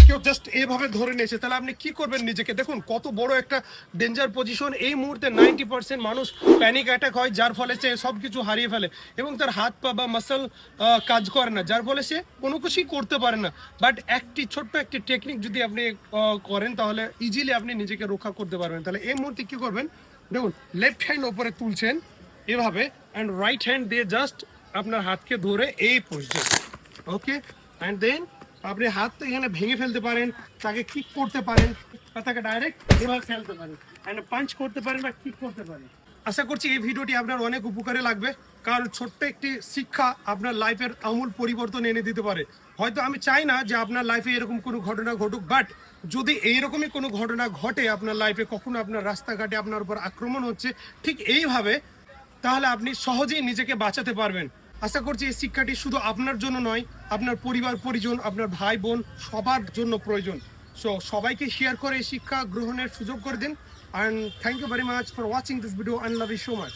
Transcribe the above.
কেউ জাস্ট এইভাবে ধরে নিয়েছে, তাহলে আপনি কি করবেন নিজেকে? দেখুন কত বড় একটা ডেঞ্জার পজিশন। এই মুহূর্তে 90% মানুষ প্যানিক অ্যাটাক হয়, যার ফলে সে সব কিছু হারিয়ে ফেলে এবং তার হাত পা বা মাসল কাজ করে না, যার ফলে সে কোনো কিছুই করতে পারে না। বাট ছোট্ট একটি টেকনিক যদি আপনি করেন, তাহলে ইজিলি আপনি নিজেকে রক্ষা করতে পারবেন। তাহলে এই মুহূর্তে কি করবেন, দেখুন লেফট হ্যান্ড ওপরে তুলছেন এভাবে, অ্যান্ড রাইট হ্যান্ড দিয়ে জাস্ট আপনার হাতকে ধরে এই পজিশন, ওকে। অ্যান্ড দেন আপনি হাত এখানে ভেঙে ফেলতে পারেন, তাকে কিক করতে পারেন, বা তাকে ডাইরেক্ট এভাবে ফেলতে পারেন, অ্যান্ড পাঞ্চ করতে পারেন বা কিক করতে পারেন। আশা করছি এই ভিডিওটি আপনার অনেক উপকারে লাগবে, কারণ ছোট্ট একটি শিক্ষা আপনার লাইফের আমূল পরিবর্তন এনে দিতে পারে। হয়তো আমি চাই না যে আপনার লাইফে এরকম কোনো ঘটনা ঘটুক, বাট যদি এইরকমই কোনো ঘটনা ঘটে আপনার লাইফে, কখনো আপনার রাস্তাঘাটে আপনার উপর আক্রমণ হচ্ছে ঠিক এইভাবে, তাহলে আপনি সহজেই নিজেকে বাঁচাতে পারবেন। আশা করছি এই শিক্ষাটি শুধু আপনার জন্য নয়, আপনার পরিবার পরিজন, আপনার ভাই বোন সবার জন্য প্রয়োজন। সো সবাইকে শেয়ার করে এই শিক্ষা গ্রহণের সুযোগ করে দিন। And thank you very much for watching this video, and love you so much.